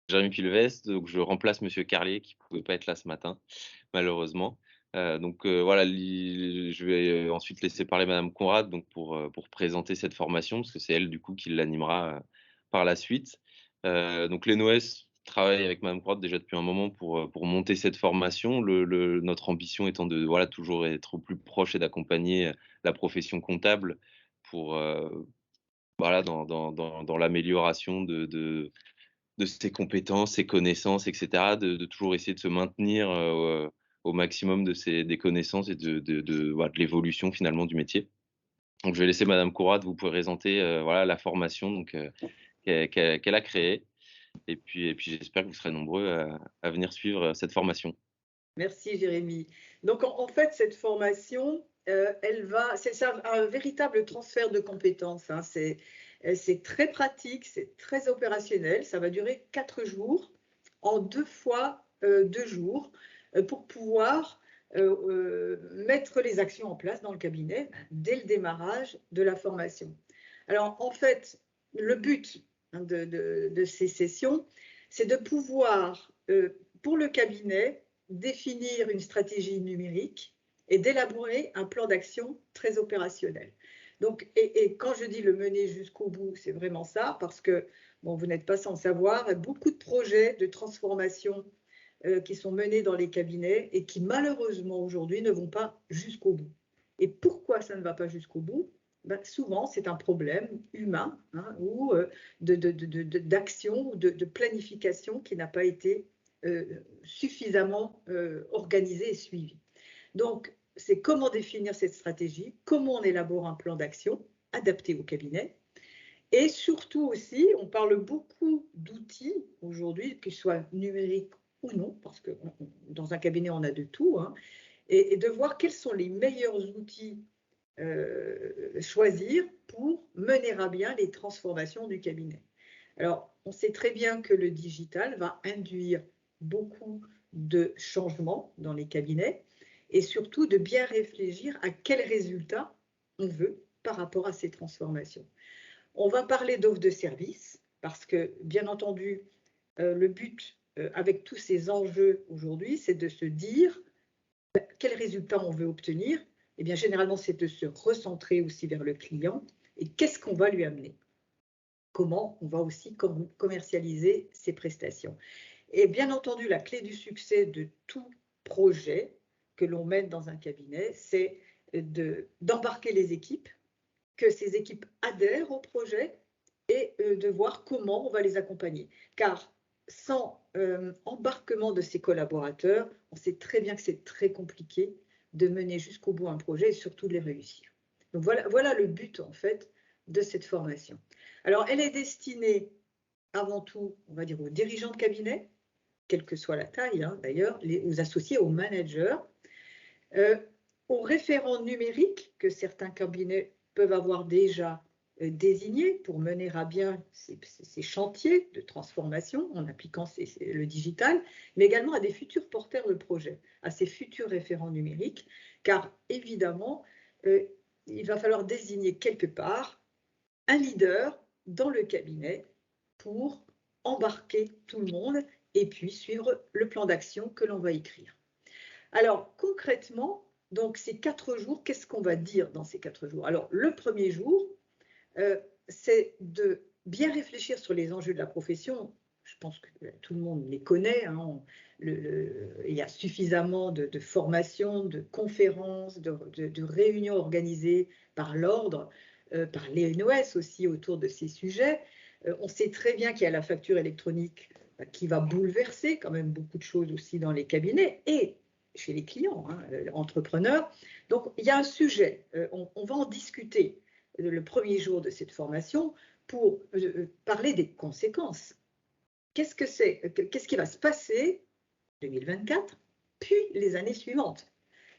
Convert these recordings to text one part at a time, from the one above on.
Jérémy Pulvest, donc je remplace Monsieur Carlier qui pouvait pas être là ce matin, malheureusement. Voilà, je vais ensuite laisser parler Madame Conrad donc pour présenter cette formation, parce que c'est elle du coup qui l'animera, par la suite. Donc l'ENOS travaille avec Madame Conrad déjà depuis un moment pour monter cette formation. Notre ambition étant de voilà, toujours être au plus proche et d'accompagner, la profession comptable pour, voilà, dans l'amélioration de ses compétences, ses connaissances et cetera, de toujours essayer de se maintenir, au maximum des connaissances et voilà, de l'évolution finalement du métier. Donc je vais laisser Madame Conrad vous présenter, voilà la formation donc, qu'elle a créée et puis j'espère que vous serez nombreux à venir suivre, cette formation. Merci Jérémy. Donc en fait, cette formation, c'est ça, un véritable transfert de compétences, hein. C'est très pratique, c'est très opérationnel. Ça va durer 4 jours, en 2 fois 2 jours, pour pouvoir mettre les actions en place dans le cabinet dès le démarrage de la formation. Alors en fait, le but, hein, de ces sessions, c'est de pouvoir, pour le cabinet, définir une stratégie numérique et d'élaborer un plan d'action très opérationnel. Donc, et quand je dis le mener jusqu'au bout, c'est vraiment ça, parce que, bon, vous n'êtes pas sans savoir, beaucoup de projets de transformation qui sont menés dans les cabinets et qui, malheureusement, aujourd'hui, ne vont pas jusqu'au bout. Et pourquoi ça ne va pas jusqu'au bout? Ben, souvent, c'est un problème humain, hein, ou d'action ou de planification qui n'a pas été suffisamment organisée et suivie. Donc, c'est comment définir cette stratégie, comment on élabore un plan d'action adapté au cabinet. Et surtout aussi, on parle beaucoup d'outils aujourd'hui, qu'ils soient numériques ou non, parce que dans un cabinet, on a de tout, hein, et de voir quels sont les meilleurs outils choisir pour mener à bien les transformations du cabinet. Alors, on sait très bien que le digital va induire beaucoup de changements dans les cabinets et surtout de bien réfléchir à quels résultats on veut par rapport à ces transformations. On va parler d'offres de services parce que, bien entendu, le but avec tous ces enjeux aujourd'hui, c'est de se dire quels résultats on veut obtenir. Eh bien, généralement, c'est de se recentrer aussi vers le client et qu'est-ce qu'on va lui amener. Comment on va aussi commercialiser ses prestations. Et bien entendu, la clé du succès de tout projet que l'on mène dans un cabinet, c'est d'embarquer les équipes, que ces équipes adhèrent au projet et de voir comment on va les accompagner. Car sans embarquement de ces collaborateurs, on sait très bien que c'est très compliqué de mener jusqu'au bout un projet et surtout de les réussir. Donc voilà le but en fait de cette formation. Alors elle est destinée avant tout, on va dire, aux dirigeants de cabinet, quelle que soit la taille, hein, d'ailleurs, aux associés, aux managers, euh, aux référents numériques que certains cabinets peuvent avoir déjà désignés pour mener à bien ces chantiers de transformation en appliquant le digital, mais également à des futurs porteurs de projets, à ces futurs référents numériques, car évidemment, il va falloir désigner quelque part un leader dans le cabinet pour embarquer tout le monde et puis suivre le plan d'action que l'on va écrire. Alors, concrètement, donc ces 4 jours, qu'est-ce qu'on va dire dans ces 4 jours? Alors, le premier jour, c'est de bien réfléchir sur les enjeux de la profession. Je pense que tout le monde les connaît, hein. Il y a suffisamment de formations, de conférences, de réunions organisées par l'ordre, par l'ENOS aussi autour de ces sujets. On sait très bien qu'il y a la facture électronique qui va bouleverser quand même beaucoup de choses aussi dans les cabinets et chez les clients, hein, entrepreneurs. Donc, il y a un sujet, on va en discuter le premier jour de cette formation pour parler des conséquences. Qu'est-ce que c'est? Qu'est-ce qui va se passer en 2024, puis les années suivantes?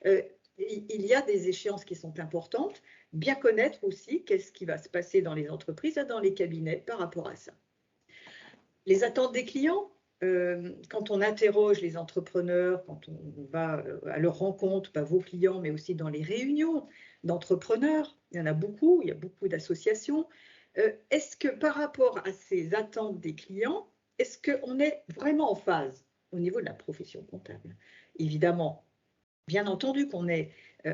Il y a des échéances qui sont importantes, bien connaître aussi qu'est-ce qui va se passer dans les entreprises et dans les cabinets par rapport à ça. Les attentes des clients, quand on interroge les entrepreneurs, quand on va à leur rencontre, pas vos clients, mais aussi dans les réunions d'entrepreneurs, il y en a beaucoup, il y a beaucoup d'associations. Est-ce que par rapport à ces attentes des clients, est-ce qu'on est vraiment en phase au niveau de la profession comptable? Évidemment, bien entendu qu'on est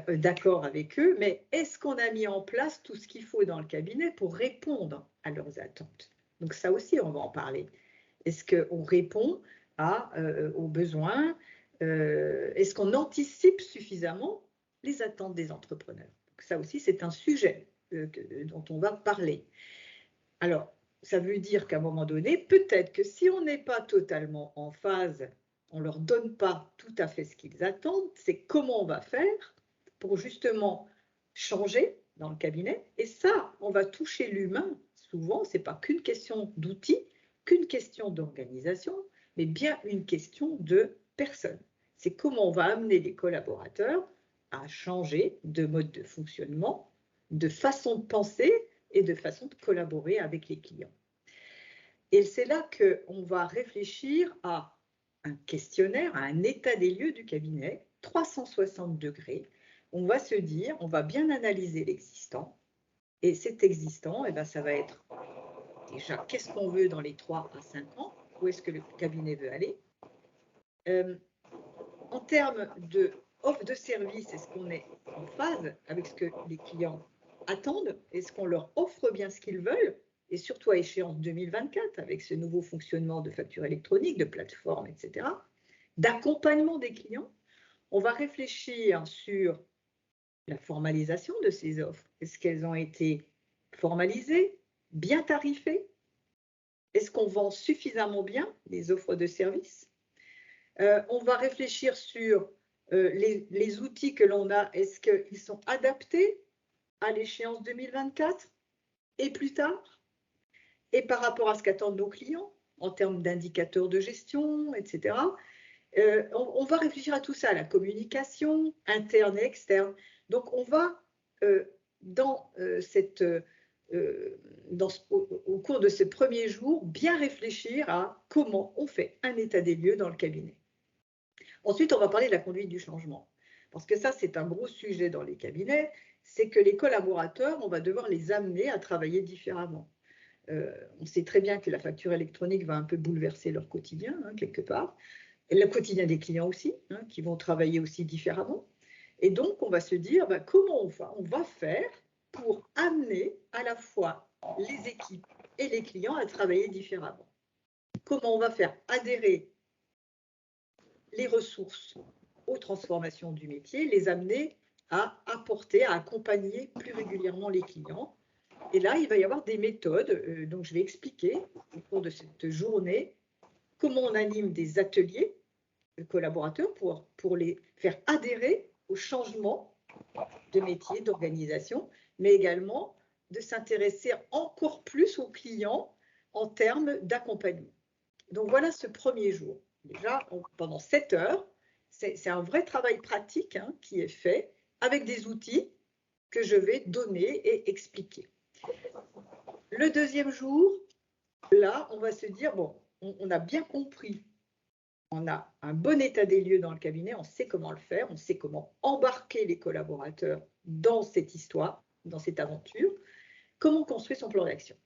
d'accord avec eux, mais est-ce qu'on a mis en place tout ce qu'il faut dans le cabinet pour répondre à leurs attentes? Donc ça aussi, on va en parler. Est-ce qu'on répond aux besoins? Est-ce qu'on anticipe suffisamment les attentes des entrepreneurs? Donc ça aussi, c'est un sujet dont on va parler. Alors, ça veut dire qu'à un moment donné, peut-être que si on n'est pas totalement en phase, on ne leur donne pas tout à fait ce qu'ils attendent, c'est comment on va faire pour justement changer dans le cabinet. Et ça, on va toucher l'humain. Souvent, ce n'est pas qu'une question d'outils, qu'une question d'organisation, mais bien une question de personne. C'est comment on va amener les collaborateurs à changer de mode de fonctionnement, de façon de penser et de façon de collaborer avec les clients. Et c'est là qu'on va réfléchir à un questionnaire, à un état des lieux du cabinet, 360 degrés. On va se dire, on va bien analyser l'existant. Et cet existant, eh ben, ça va être déjà qu'est-ce qu'on veut dans les 3 à 5 ans, où est-ce que le cabinet veut aller. En termes d'offre de service, est-ce qu'on est en phase avec ce que les clients attendent? Est-ce qu'on leur offre bien ce qu'ils veulent? Et surtout à échéance 2024, avec ce nouveau fonctionnement de facture électronique, de plateforme, etc., d'accompagnement des clients, on va réfléchir sur la formalisation de ces offres. Est-ce qu'elles ont été formalisées, bien tarifées? Est-ce qu'on vend suffisamment bien les offres de services? On va réfléchir sur les outils que l'on a. Est-ce qu'ils sont adaptés à l'échéance 2024 et plus tard? Et par rapport à ce qu'attendent nos clients en termes d'indicateurs de gestion, etc. On va réfléchir à tout ça, à la communication interne et externe. Donc, on va, au cours de ces premiers jours, bien réfléchir à comment on fait un état des lieux dans le cabinet. Ensuite, on va parler de la conduite du changement. Parce que ça, c'est un gros sujet dans les cabinets, c'est que les collaborateurs, on va devoir les amener à travailler différemment. On sait très bien que la facture électronique va un peu bouleverser leur quotidien, hein, quelque part. Et le quotidien des clients aussi, hein, qui vont travailler aussi différemment. Et donc, on va se dire, ben, comment on va faire pour amener à la fois les équipes et les clients à travailler différemment? Comment on va faire adhérer les ressources aux transformations du métier, les amener à apporter, à accompagner plus régulièrement les clients. Et là, il va y avoir des méthodes, donc je vais expliquer au cours de cette journée comment on anime des ateliers de collaborateurs pour les faire adhérer au changement de métier, d'organisation, mais également de s'intéresser encore plus aux clients en termes d'accompagnement. Donc voilà ce premier jour. Déjà, pendant 7 heures, c'est un vrai travail pratique, hein, qui est fait avec des outils que je vais donner et expliquer. Le deuxième jour, là, on va se dire, bon, on a bien compris, on a un bon état des lieux dans le cabinet, on sait comment le faire, on sait comment embarquer les collaborateurs dans cette histoire, dans cette aventure, comment construire son plan d'action.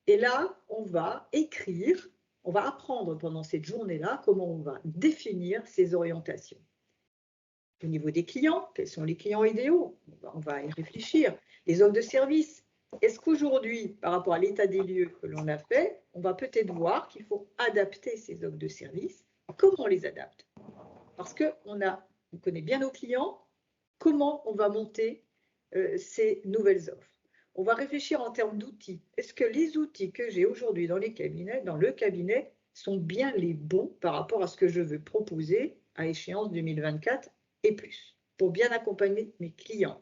Et là, on va écrire, on va apprendre pendant cette journée-là comment on va définir ces orientations. Au niveau des clients, quels sont les clients idéaux? On va y réfléchir. Les offres de services. Est-ce qu'aujourd'hui, par rapport à l'état des lieux que l'on a fait, on va peut-être voir qu'il faut adapter ces offres de services? Comment on les adapte? Parce qu'on connaît bien nos clients, comment on va monter ces nouvelles offres? On va réfléchir en termes d'outils. Est-ce que les outils que j'ai aujourd'hui dans le cabinet, sont bien les bons par rapport à ce que je veux proposer à échéance 2024 et plus, pour bien accompagner mes clients?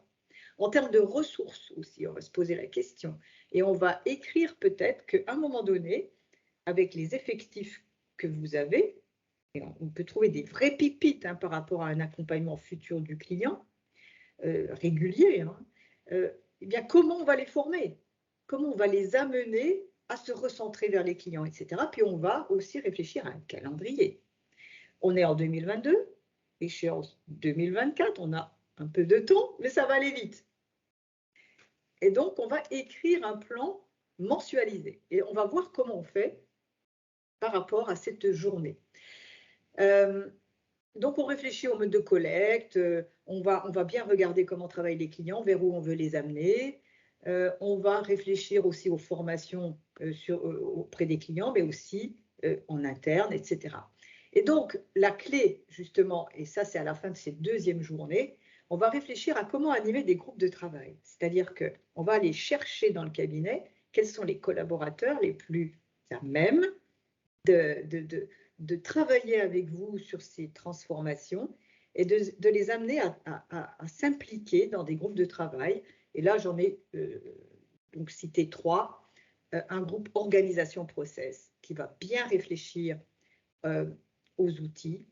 En termes de ressources aussi, on va se poser la question. Et on va écrire peut-être qu'à un moment donné, avec les effectifs que vous avez, et on peut trouver des vraies pépites, hein, par rapport à un accompagnement futur du client, régulier, hein, eh bien, comment on va les former? Comment on va les amener à se recentrer vers les clients, etc. Puis on va aussi réfléchir à un calendrier. On est en 2022, échéance 2024, on a un peu de temps, mais ça va aller vite. Et donc, on va écrire un plan mensualisé et on va voir comment on fait par rapport à cette journée. Donc, on réfléchit au mode de collecte, on va bien regarder comment travaillent les clients, vers où on veut les amener. On va réfléchir aussi aux formations auprès des clients, mais aussi en interne, etc. Et donc, la clé, justement, et ça c'est à la fin de cette deuxième journée, on va réfléchir à comment animer des groupes de travail. C'est-à-dire qu'on va aller chercher dans le cabinet quels sont les collaborateurs les plus à même de travailler avec vous sur ces transformations et de les amener à s'impliquer dans des groupes de travail. Et là, j'en ai donc cité 3. Un groupe organisation process qui va bien réfléchir aux outils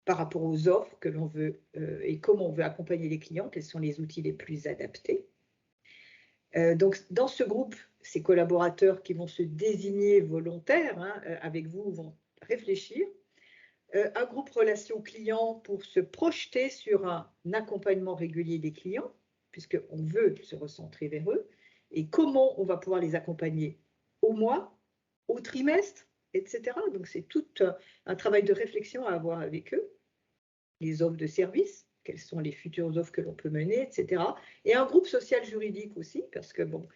par rapport aux offres que l'on veut et comment on veut accompagner les clients, quels sont les outils les plus adaptés. Donc, dans ce groupe, ces collaborateurs qui vont se désigner volontaires avec vous vont réfléchir. Un groupe relation client pour se projeter sur un accompagnement régulier des clients, puisqu'on veut se recentrer vers eux, et comment on va pouvoir les accompagner au mois, au trimestre, etc. Donc, c'est tout un travail de réflexion à avoir avec eux. Les offres de services, quelles sont les futures offres que l'on peut mener, etc. Et un groupe social juridique aussi, parce que bon,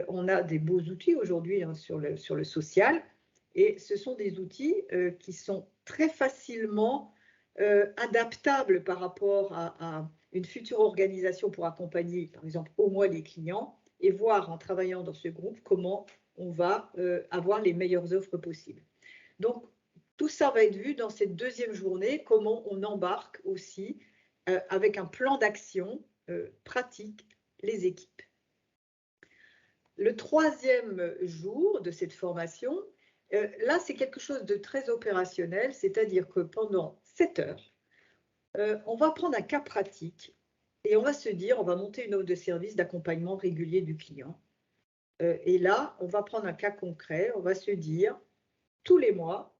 on a des beaux outils aujourd'hui sur le social, et ce sont des outils qui sont très facilement adaptables par rapport à une future organisation pour accompagner, par exemple, au mois les clients, et voir en travaillant dans ce groupe comment on va avoir les meilleures offres possibles. Donc, tout ça va être vu dans cette deuxième journée, comment on embarque aussi avec un plan d'action pratique les équipes. Le troisième jour de cette formation, là, c'est quelque chose de très opérationnel, c'est-à-dire que pendant 7 heures, on va prendre un cas pratique et on va se dire, on va monter une offre de service d'accompagnement régulier du client. Et là, on va prendre un cas concret, on va se dire, tous les mois,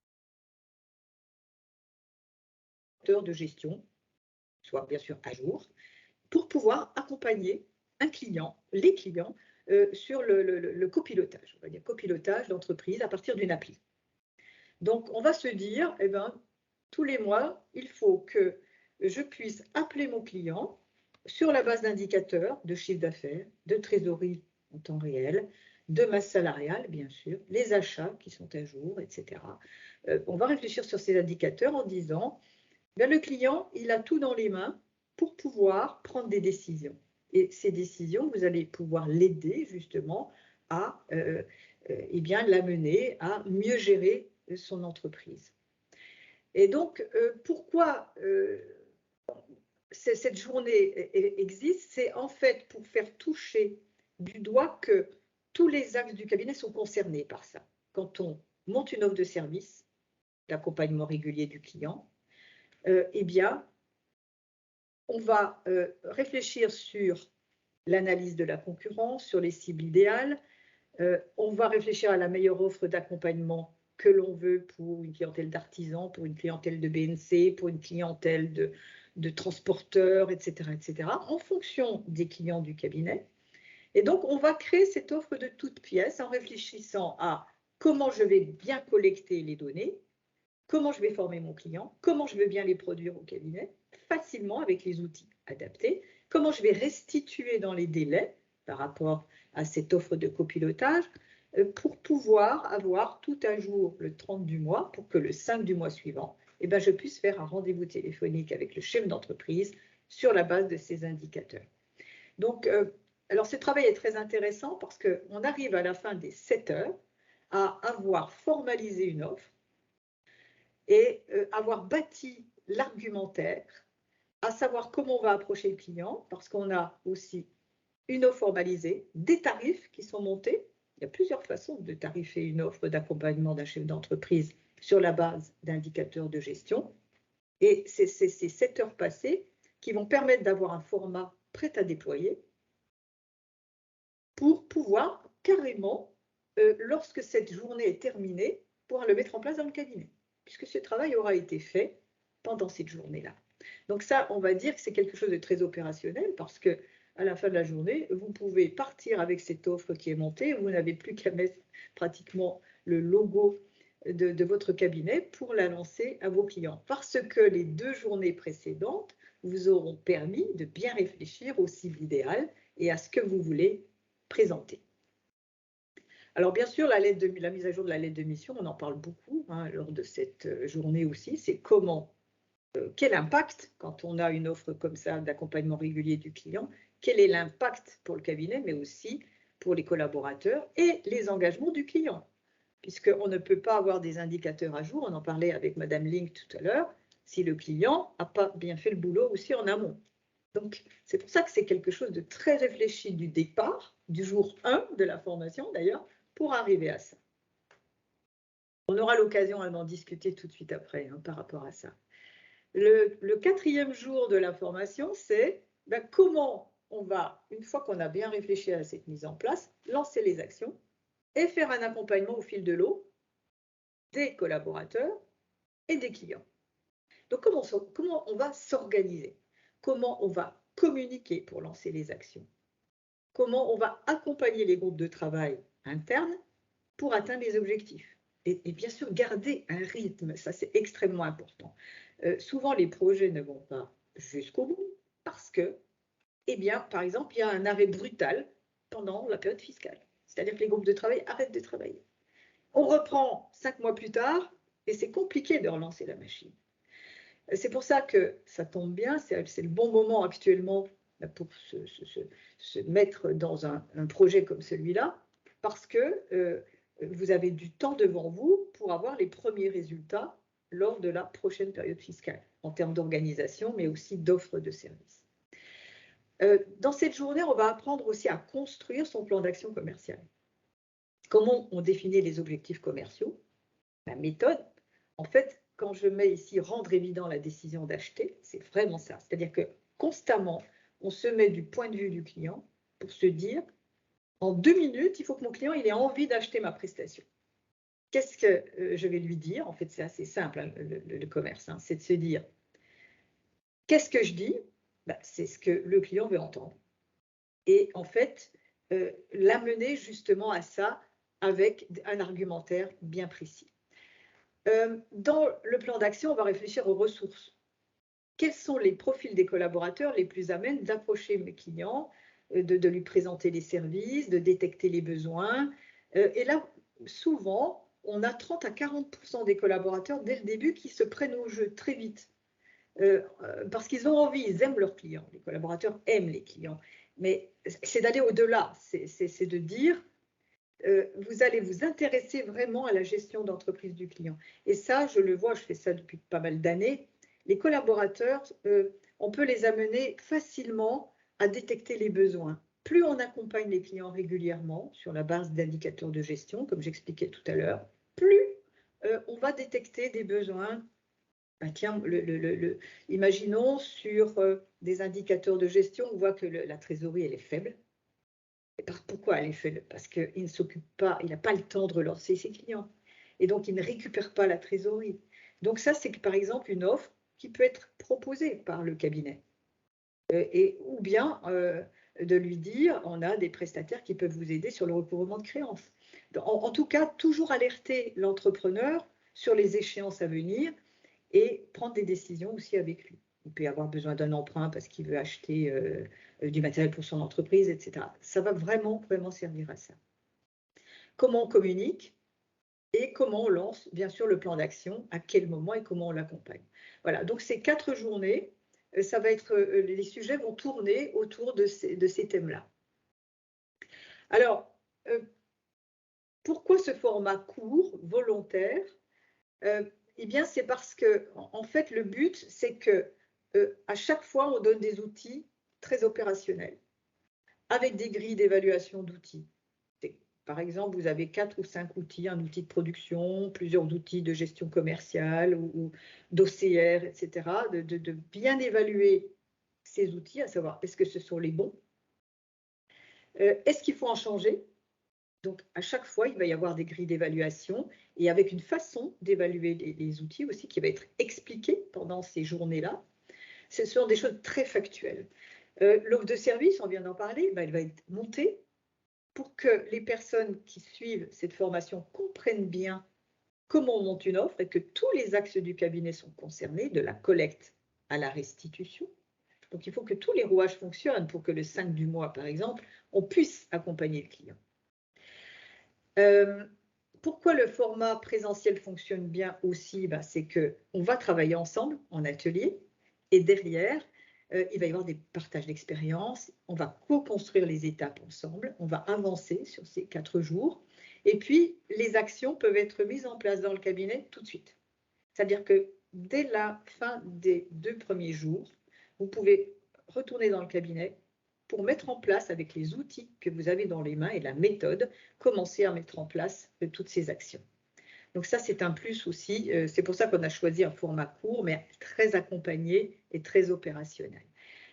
de gestion, soit bien sûr à jour, pour pouvoir accompagner un client, les clients, sur le copilotage, on va dire copilotage d'entreprise à partir d'une appli. Donc, on va se dire, eh ben, tous les mois, il faut que je puisse appeler mon client sur la base d'indicateurs de chiffre d'affaires, de trésorerie en temps réel, de masse salariale, bien sûr, les achats qui sont à jour, etc. On va réfléchir sur ces indicateurs en disant, ben, le client, il a tout dans les mains pour pouvoir prendre des décisions. Et ces décisions, vous allez pouvoir l'aider justement à eh bien, l'amener à mieux gérer son entreprise. Et donc, pourquoi cette journée existe? C'est en fait pour faire toucher du doigt que tous les axes du cabinet sont concernés par ça. Quand on monte une offre de service, d'accompagnement régulier du client, eh bien, on va réfléchir sur l'analyse de la concurrence, sur les cibles idéales. On va réfléchir à la meilleure offre d'accompagnement que l'on veut pour une clientèle d'artisans, pour une clientèle de BNC, pour une clientèle de transporteurs, etc., etc., en fonction des clients du cabinet. Et donc, on va créer cette offre de toutes pièces en réfléchissant à comment je vais bien collecter les données, comment je vais former mon client, comment je vais bien les produire au cabinet, facilement avec les outils adaptés, comment je vais restituer dans les délais par rapport à cette offre de copilotage pour pouvoir avoir tout à jour le 30 du mois pour que le 5 du mois suivant, eh ben, je puisse faire un rendez-vous téléphonique avec le chef d'entreprise sur la base de ces indicateurs. Donc, alors ce travail est très intéressant parce qu'on arrive à la fin des 7 heures à avoir formalisé une offre et avoir bâti l'argumentaire, à savoir comment on va approcher le client, parce qu'on a aussi une offre formalisée, des tarifs qui sont montés. Il y a plusieurs façons de tarifer une offre d'accompagnement d'un chef d'entreprise sur la base d'indicateurs de gestion. Et c'est ces 7 heures passées qui vont permettre d'avoir un format prêt à déployer pour pouvoir carrément, lorsque cette journée est terminée, pouvoir le mettre en place dans le cabinet, puisque ce travail aura été fait pendant cette journée-là. Donc ça, on va dire que c'est quelque chose de très opérationnel parce que à la fin de la journée, vous pouvez partir avec cette offre qui est montée, vous n'avez plus qu'à mettre pratiquement le logo de votre cabinet pour la lancer à vos clients. Parce que les 2 journées précédentes vous auront permis de bien réfléchir au cible idéal et à ce que vous voulez présenter. Alors bien sûr, la mise à jour de la lettre de mission, on en parle beaucoup lors de cette journée aussi, c'est quel impact, quand on a une offre comme ça d'accompagnement régulier du client, quel est l'impact pour le cabinet, mais aussi pour les collaborateurs et les engagements du client. Puisqu'on ne peut pas avoir des indicateurs à jour, on en parlait avec Madame Link tout à l'heure, si le client n'a pas bien fait le boulot aussi en amont. Donc, c'est pour ça que c'est quelque chose de très réfléchi du départ, du jour 1 de la formation d'ailleurs, pour arriver à ça. On aura l'occasion d'en discuter tout de suite après par rapport à ça. Le 4e jour de la formation, c'est comment on va, une fois qu'on a bien réfléchi à cette mise en place, lancer les actions et faire un accompagnement au fil de l'eau des collaborateurs et des clients. Donc, comment on va s'organiser? Comment on va communiquer pour lancer les actions? Comment on va accompagner les groupes de travail internes pour atteindre les objectifs? Et bien sûr, garder un rythme, ça c'est extrêmement important. Souvent, les projets ne vont pas jusqu'au bout parce que, par exemple, il y a un arrêt brutal pendant la période fiscale. C'est-à-dire que les groupes de travail arrêtent de travailler. On reprend 5 mois plus tard et c'est compliqué de relancer la machine. C'est pour ça que ça tombe bien, c'est le bon moment actuellement pour se mettre dans un projet comme celui-là, parce que vous avez du temps devant vous pour avoir les premiers résultats lors de la prochaine période fiscale, en termes d'organisation, mais aussi d'offres de services. Dans cette journée, on va apprendre aussi à construire son plan d'action commercial. Comment on définit les objectifs commerciaux? La méthode, en fait, quand je mets ici rendre évident la décision d'acheter, c'est vraiment ça. C'est-à-dire que constamment, on se met du point de vue du client pour se dire, en 2 minutes, il faut que mon client ait envie d'acheter ma prestation. Qu'est-ce que je vais lui dire? En fait, c'est assez simple, le commerce, c'est de se dire, qu'est-ce que je dis? C'est ce que le client veut entendre. Et en fait, l'amener justement à ça avec un argumentaire bien précis. Dans le plan d'action, on va réfléchir aux ressources. Quels sont les profils des collaborateurs les plus amènes d'approcher mes clients, de lui présenter les services, de détecter les besoins? Et là, souvent, on a 30 à 40% des collaborateurs dès le début qui se prennent au jeu très vite. Parce qu'ils ont envie, ils aiment leurs clients. Les collaborateurs aiment les clients. Mais c'est d'aller au-delà, c'est de dire, vous allez vous intéresser vraiment à la gestion d'entreprise du client. Et ça, je le vois, je fais ça depuis pas mal d'années. Les collaborateurs, on peut les amener facilement à détecter les besoins. Plus on accompagne les clients régulièrement sur la base d'indicateurs de gestion, comme j'expliquais tout à l'heure, plus on va détecter des besoins. Tiens, imaginons sur des indicateurs de gestion, on voit que la trésorerie, elle est faible. Pourquoi elle est faible? Parce qu'il ne s'occupe pas, il n'a pas le temps de relancer ses clients. Et donc, il ne récupère pas la trésorerie. Donc ça, c'est par exemple une offre qui peut être proposée par le cabinet. Ou bien de lui dire, on a des prestataires qui peuvent vous aider sur le recouvrement de créances. En tout cas, toujours alerter l'entrepreneur sur les échéances à venir et prendre des décisions aussi avec lui. Il peut avoir besoin d'un emprunt parce qu'il veut acheter du matériel pour son entreprise, etc. Ça va vraiment, vraiment servir à ça. Comment on communique et comment on lance, bien sûr, le plan d'action, à quel moment et comment on l'accompagne. Voilà, donc ces 4 journées, ça va être, les sujets vont tourner autour de ces thèmes-là. Alors, pourquoi ce format court, volontaire? Eh bien, c'est parce que, en fait, le but, c'est que à chaque fois, on donne des outils très opérationnels, avec des grilles d'évaluation d'outils. Par exemple, vous avez 4 ou 5 outils, un outil de production, plusieurs outils de gestion commerciale ou d'OCR, etc., de bien évaluer ces outils, à savoir est-ce que ce sont les bons, est-ce qu'il faut en changer? Donc, à chaque fois, il va y avoir des grilles d'évaluation et avec une façon d'évaluer les outils aussi qui va être expliquée pendant ces journées-là. Ce sont des choses très factuelles. L'offre de service, on vient d'en parler, elle va être montée pour que les personnes qui suivent cette formation comprennent bien comment on monte une offre et que tous les axes du cabinet sont concernés, de la collecte à la restitution. Donc, il faut que tous les rouages fonctionnent pour que le 5 du mois, par exemple, on puisse accompagner le client. Pourquoi le format présentiel fonctionne bien aussi? C'est qu'on va travailler ensemble en atelier et derrière, il va y avoir des partages d'expériences, on va co-construire les étapes ensemble, on va avancer sur ces 4 jours et puis les actions peuvent être mises en place dans le cabinet tout de suite. C'est-à-dire que dès la fin des 2 premiers jours, vous pouvez retourner dans le cabinet pour mettre en place avec les outils que vous avez dans les mains et la méthode, commencer à mettre en place toutes ces actions. Donc ça, c'est un plus aussi. C'est pour ça qu'on a choisi un format court, mais très accompagné et très opérationnel.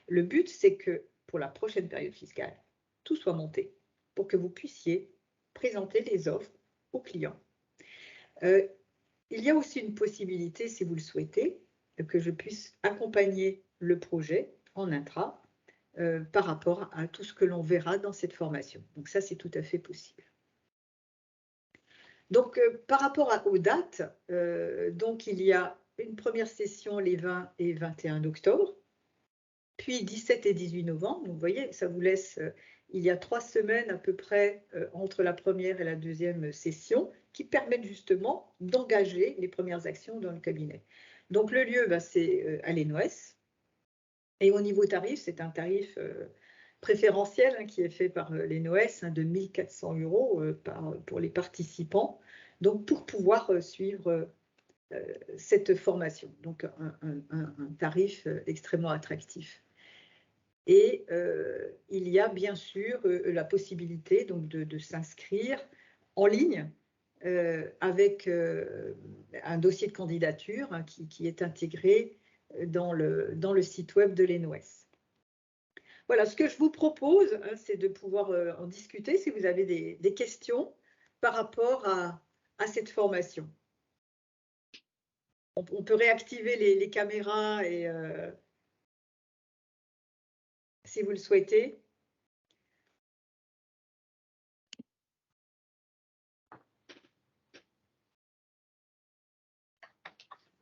Le but, c'est que pour la prochaine période fiscale, tout soit monté pour que vous puissiez présenter les offres aux clients. Il y a aussi une possibilité, si vous le souhaitez, que je puisse accompagner le projet en intra par rapport à tout ce que l'on verra dans cette formation. Donc ça, c'est tout à fait possible. Donc, par rapport aux dates, donc il y a une première session les 20 et 21 octobre, puis 17 et 18 novembre. Donc, vous voyez, ça vous laisse, il y a 3 semaines à peu près entre la première et la deuxième session qui permettent justement d'engager les premières actions dans le cabinet. Donc, le lieu, c'est à l'ENOS. Et au niveau tarif, c'est un tarif préférentiel qui est fait par l'ENOS de 1 400 € pour les participants, donc pour pouvoir suivre cette formation. Donc un tarif extrêmement attractif. Et il y a bien sûr la possibilité donc, de s'inscrire en ligne avec un dossier de candidature qui est intégré dans le site web de l'ENOS. Voilà, ce que je vous propose, c'est de pouvoir en discuter si vous avez des questions par rapport à cette formation. On peut réactiver les caméras et, si vous le souhaitez.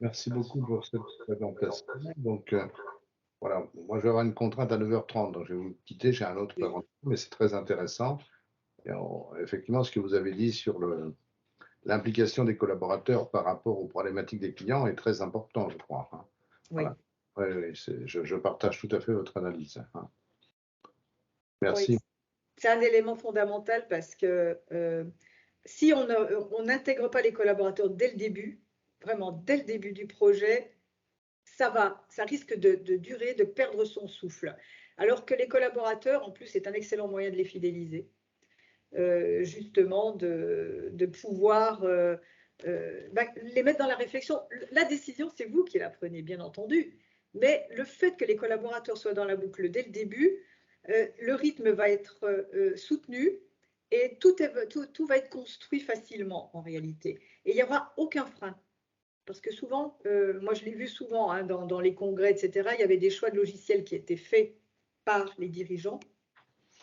Merci beaucoup pour cette présentation. Donc, voilà, moi je vais avoir une contrainte à 9h30, donc je vais vous quitter, j'ai un autre rendez-vous, mais c'est très intéressant. Et effectivement, ce que vous avez dit sur l'implication des collaborateurs par rapport aux problématiques des clients est très important, je crois. Hein. Oui. Voilà. Oui, je partage tout à fait votre analyse. Hein. Merci. Oui, c'est un élément fondamental parce que si on n'intègre pas les collaborateurs dès le début, vraiment dès le début du projet, ça risque de durer, de perdre son souffle. Alors que les collaborateurs, en plus, c'est un excellent moyen de les fidéliser. Justement, de pouvoir les mettre dans la réflexion. La décision, c'est vous qui la prenez, bien entendu. Mais le fait que les collaborateurs soient dans la boucle dès le début, le rythme va être soutenu et tout va être construit facilement en réalité. Et il n'y aura aucun frein. Parce que souvent, moi je l'ai vu souvent dans les congrès, etc., il y avait des choix de logiciels qui étaient faits par les dirigeants,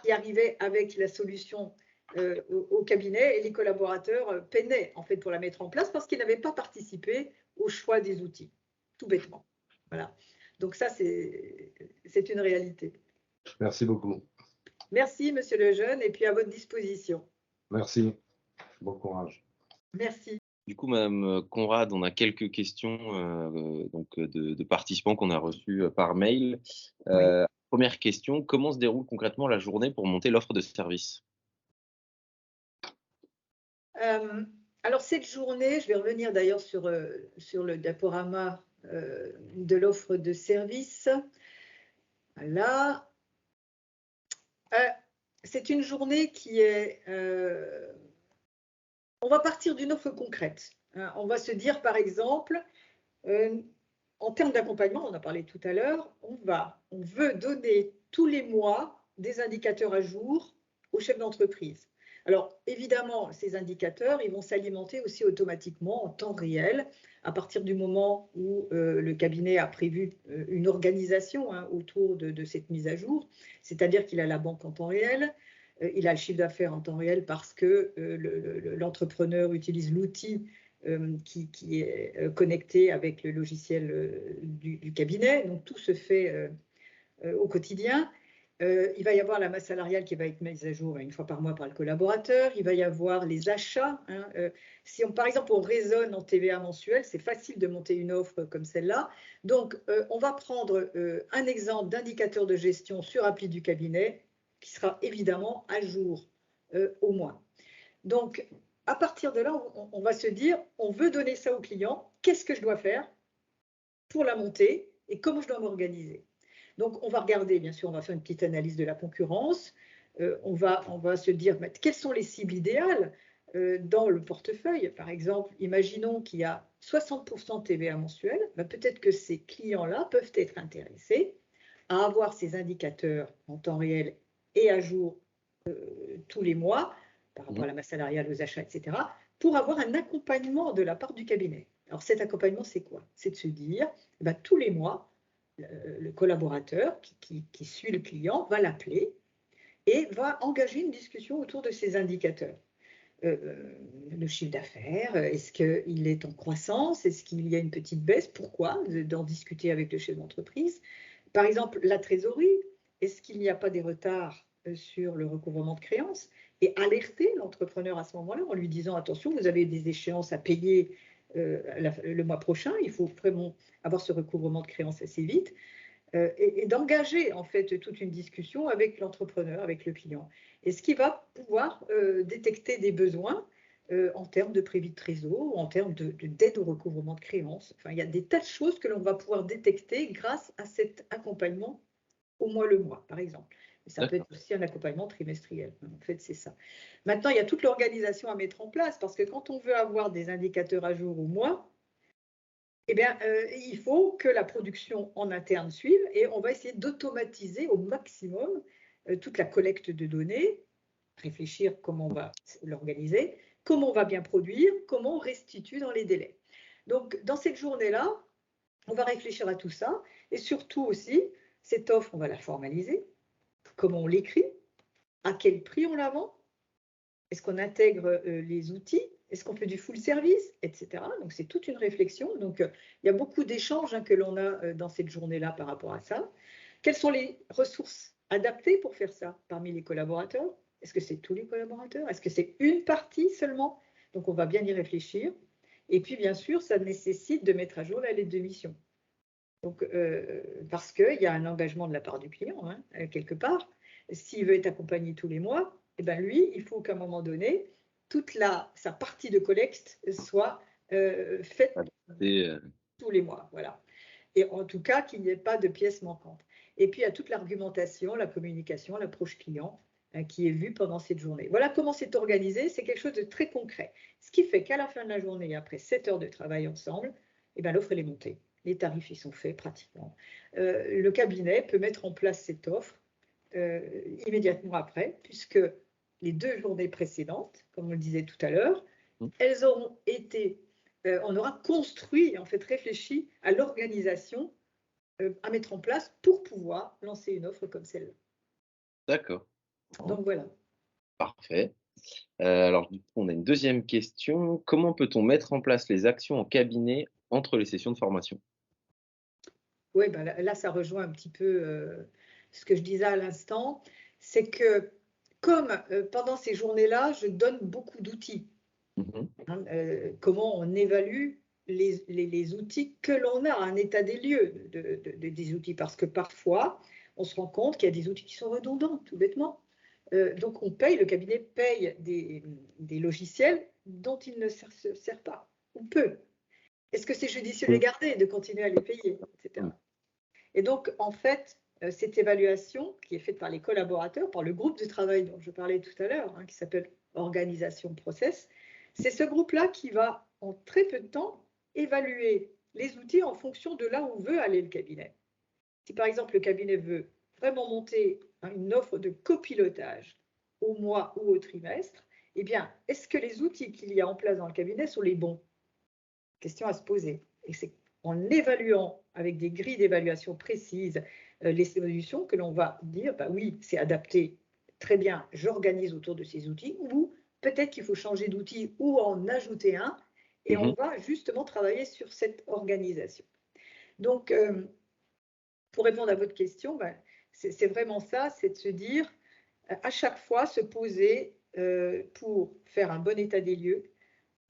qui arrivaient avec la solution au cabinet et les collaborateurs peinaient en fait pour la mettre en place parce qu'ils n'avaient pas participé au choix des outils, tout bêtement. Voilà. Donc ça, c'est une réalité. Merci beaucoup. Merci, Monsieur Lejeune, et puis à votre disposition. Merci. Bon courage. Merci. Du coup, Madame Conrad, on a quelques questions de participants qu'on a reçues par mail. Oui. Première question, comment se déroule concrètement la journée pour monter l'offre de service? Alors, cette journée, je vais revenir d'ailleurs sur le diaporama de l'offre de service. Voilà. C'est une journée qui est... on va partir d'une offre concrète. On va se dire, par exemple, en termes d'accompagnement, on en a parlé tout à l'heure, on veut donner tous les mois des indicateurs à jour aux chefs d'entreprise. Alors, évidemment, ces indicateurs, ils vont s'alimenter aussi automatiquement en temps réel à partir du moment où le cabinet a prévu une organisation autour de cette mise à jour, c'est-à-dire qu'il a la banque en temps réel, il a le chiffre d'affaires en temps réel parce que l'entrepreneur utilise l'outil qui est connecté avec le logiciel du cabinet. Donc, tout se fait au quotidien. Il va y avoir la masse salariale qui va être mise à jour une fois par mois par le collaborateur. Il va y avoir les achats. Si par exemple, on raisonne en TVA mensuel, c'est facile de monter une offre comme celle-là. Donc, on va prendre un exemple d'indicateur de gestion sur appli du cabinet qui sera évidemment à jour au mois. Donc, à partir de là, on va se dire, on veut donner ça au client. Qu'est-ce que je dois faire pour la monter et comment je dois m'organiser? Donc, on va regarder, bien sûr, on va faire une petite analyse de la concurrence. On va se dire quelles sont les cibles idéales dans le portefeuille. Par exemple, imaginons qu'il y a 60% de TVA mensuel. Peut-être que ces clients-là peuvent être intéressés à avoir ces indicateurs en temps réel et à jour tous les mois, par rapport à la masse salariale, aux achats, etc., pour avoir un accompagnement de la part du cabinet. Alors, cet accompagnement, c'est quoi? C'est de se dire, tous les mois, le collaborateur qui suit le client va l'appeler et va engager une discussion autour de ces indicateurs. Le chiffre d'affaires, est-ce qu'il est en croissance? Est-ce qu'il y a une petite baisse? Pourquoi? D'en discuter avec le chef d'entreprise. Par exemple, la trésorerie, est-ce qu'il n'y a pas des retards sur le recouvrement de créances? Et alerter l'entrepreneur à ce moment-là en lui disant, attention, vous avez des échéances à payer le mois prochain, il faut vraiment avoir ce recouvrement de créances assez vite, et d'engager en fait toute une discussion avec l'entrepreneur, avec le client. Et ce qui va pouvoir détecter des besoins en termes de prévis de trésor, en termes d'aide au recouvrement de créances. Enfin, il y a des tas de choses que l'on va pouvoir détecter grâce à cet accompagnement au mois le mois, par exemple. Ça peut être aussi un accompagnement trimestriel. En fait, c'est ça. Maintenant, il y a toute l'organisation à mettre en place parce que quand on veut avoir des indicateurs à jour au mois, eh bien, il faut que la production en interne suive et on va essayer d'automatiser au maximum toute la collecte de données, réfléchir comment on va l'organiser, comment on va bien produire, comment on restitue dans les délais. Donc, dans cette journée-là, on va réfléchir à tout ça et surtout aussi, cette offre, on va la formaliser. Comment on l'écrit, à quel prix on la vend, est-ce qu'on intègre les outils, est-ce qu'on fait du full service, etc. Donc, c'est toute une réflexion. Donc, il y a beaucoup d'échanges que l'on a dans cette journée-là par rapport à ça. Quelles sont les ressources adaptées pour faire ça parmi les collaborateurs? Est-ce que c'est tous les collaborateurs? Est-ce que c'est une partie seulement? Donc, on va bien y réfléchir. Et puis, bien sûr, ça nécessite de mettre à jour la lettre de mission. Donc, parce qu'il y a un engagement de la part du client, quelque part. S'il veut être accompagné tous les mois, eh ben lui, il faut qu'à un moment donné, toute sa partie de collecte soit faite tous les mois. Voilà. Et en tout cas, qu'il n'y ait pas de pièces manquantes. Et puis, il y a toute l'argumentation, la communication, l'approche client qui est vue pendant cette journée. Voilà comment c'est organisé. C'est quelque chose de très concret. Ce qui fait qu'à la fin de la journée, après 7 heures de travail ensemble, eh ben, l'offre, elle est montée. Les tarifs, ils sont faits pratiquement. Le cabinet peut mettre en place cette offre immédiatement après, puisque les 2 journées précédentes, comme on le disait tout à l'heure, elles auront été, on aura construit, en fait, réfléchi à l'organisation à mettre en place pour pouvoir lancer une offre comme celle-là. D'accord. Donc voilà. Parfait. Alors, du coup, on a une deuxième question. Comment peut-on mettre en place les actions en cabinet entre les sessions de formation? Oui, ben là, ça rejoint un petit peu ce que je disais à l'instant, c'est que comme pendant ces journées-là, je donne beaucoup d'outils. Comment on évalue les outils que l'on a, un état des lieux des outils, parce que parfois, on se rend compte qu'il y a des outils qui sont redondants, tout bêtement. Donc, le cabinet paye des logiciels dont il ne se sert pas, ou peu. Est-ce que c'est judicieux de les garder, de continuer à les payer, etc. Et donc, en fait, cette évaluation qui est faite par les collaborateurs, par le groupe de travail dont je parlais tout à l'heure, qui s'appelle Organisation Process, c'est ce groupe-là qui va, en très peu de temps, évaluer les outils en fonction de là où veut aller le cabinet. Si, par exemple, le cabinet veut vraiment monter une offre de copilotage au mois ou au trimestre, eh bien, est-ce que les outils qu'il y a en place dans le cabinet sont les bons? Question à se poser. Et c'est en évaluant avec des grilles d'évaluation précises les solutions que l'on va dire, oui, c'est adapté, très bien, j'organise autour de ces outils, ou peut-être qu'il faut changer d'outil ou en ajouter un, et on va justement travailler sur cette organisation. Donc, pour répondre à votre question, c'est vraiment ça, c'est de se dire, à chaque fois, se poser pour faire un bon état des lieux,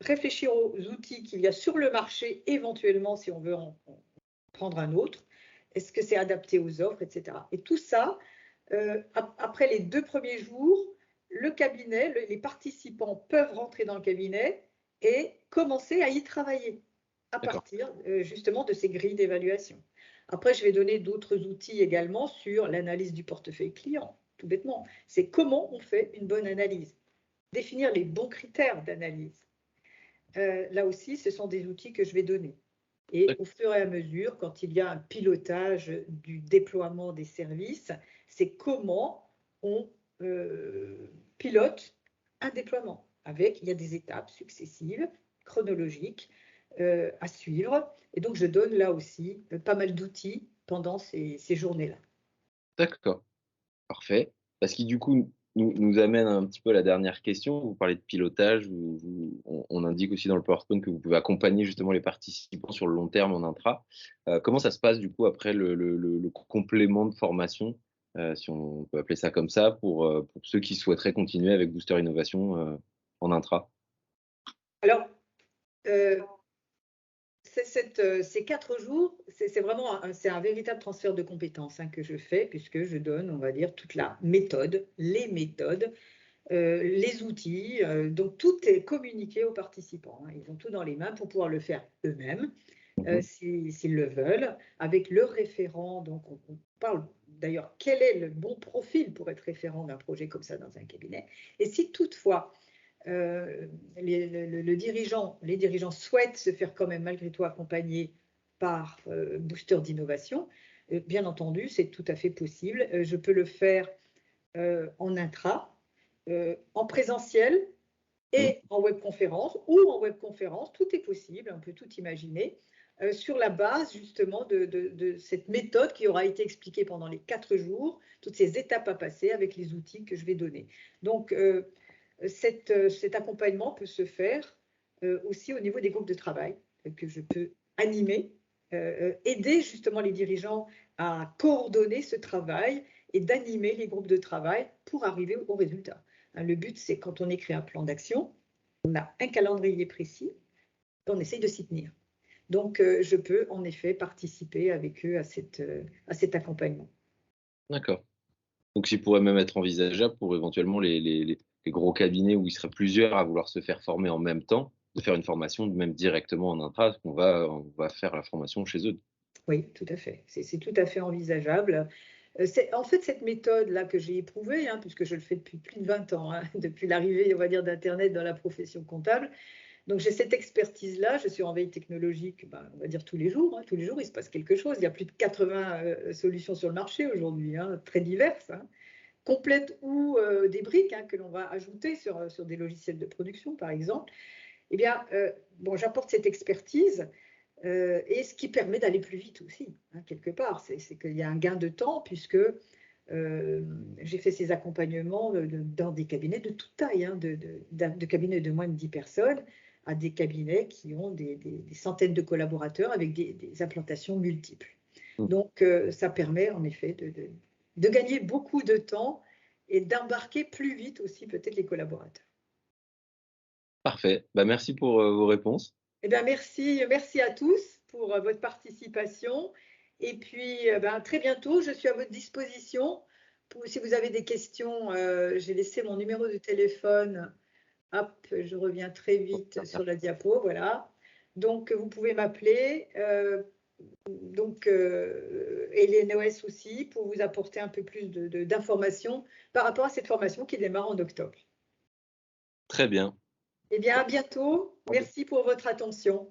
réfléchir aux outils qu'il y a sur le marché, éventuellement, si on veut en prendre un autre. Est-ce que c'est adapté aux offres, etc. Et tout ça, après les 2 premiers jours, le cabinet, les participants peuvent rentrer dans le cabinet et commencer à y travailler à partir justement de ces grilles d'évaluation. Après, je vais donner d'autres outils également sur l'analyse du portefeuille client, tout bêtement. C'est comment on fait une bonne analyse, définir les bons critères d'analyse. Là aussi, ce sont des outils que je vais donner. Et au fur et à mesure, quand il y a un pilotage du déploiement des services, c'est comment on pilote un déploiement. Il y a des étapes successives, chronologiques, à suivre. Et donc, je donne là aussi pas mal d'outils pendant ces journées-là. D'accord, parfait. Parce qui du coup nous amène un petit peu à la dernière question. Vous parlez de pilotage, on indique aussi dans le PowerPoint que vous pouvez accompagner justement les participants sur le long terme en intra. Comment ça se passe du coup après le complément de formation, si on peut appeler ça comme ça, pour ceux qui souhaiteraient continuer avec Booster Innovation en intra? Alors, ces 4 jours, c'est vraiment un véritable transfert de compétences que je fais, puisque je donne, on va dire, toute la méthode, les méthodes, les outils. Donc, tout est communiqué aux participants. Ils ont tout dans les mains pour pouvoir le faire eux-mêmes, s'ils le veulent, avec leur référent. Donc, on parle d'ailleurs quel est le bon profil pour être référent d'un projet comme ça dans un cabinet. Et si toutefois, les dirigeants souhaitent se faire quand même malgré tout accompagner par Booster d'innovation, bien entendu, c'est tout à fait possible. Je peux le faire en intra, en présentiel et en webconférence ou en webconférence, tout est possible, on peut tout imaginer, sur la base justement de cette méthode qui aura été expliquée pendant les 4 jours, toutes ces étapes à passer avec les outils que je vais donner. Donc, cet accompagnement peut se faire aussi au niveau des groupes de travail que je peux animer, aider justement les dirigeants à coordonner ce travail et d'animer les groupes de travail pour arriver au résultat. Le but, c'est quand on écrit un plan d'action, on a un calendrier précis, on essaye de s'y tenir. Donc, je peux en effet participer avec eux à cet accompagnement. D'accord. Donc, il pourrait même être envisageable pour éventuellement les gros cabinets où il serait plusieurs à vouloir se faire former en même temps, de faire une formation même directement en intra, parce qu'on va faire la formation chez eux. Oui, tout à fait. C'est tout à fait envisageable. En fait, cette méthode-là que j'ai éprouvée, puisque je le fais depuis plus de 20 ans, depuis l'arrivée, on va dire, d'Internet dans la profession comptable. Donc, j'ai cette expertise-là. Je suis en veille technologique, on va dire tous les jours. Tous les jours, il se passe quelque chose. Il y a plus de 80 solutions sur le marché aujourd'hui, très diverses, complètes ou des briques que l'on va ajouter sur des logiciels de production, par exemple. Eh bien, j'apporte cette expertise. Et ce qui permet d'aller plus vite aussi, quelque part. C'est qu'il y a un gain de temps puisque j'ai fait ces accompagnements dans des cabinets de toute taille, de cabinets de moins de 10 personnes à des cabinets qui ont des centaines de collaborateurs avec des implantations multiples. Donc, ça permet en effet de gagner beaucoup de temps et d'embarquer plus vite aussi peut-être les collaborateurs. Parfait. Merci pour vos réponses. Eh bien, merci à tous pour votre participation. Et puis, très bientôt, je suis à votre disposition. Si vous avez des questions, j'ai laissé mon numéro de téléphone. Hop, je reviens très vite sur la diapo, voilà. Donc, vous pouvez m'appeler. Et les NOS aussi, pour vous apporter un peu plus d'informations par rapport à cette formation qui démarre en octobre. Très bien. Eh bien, à bientôt. Merci pour votre attention.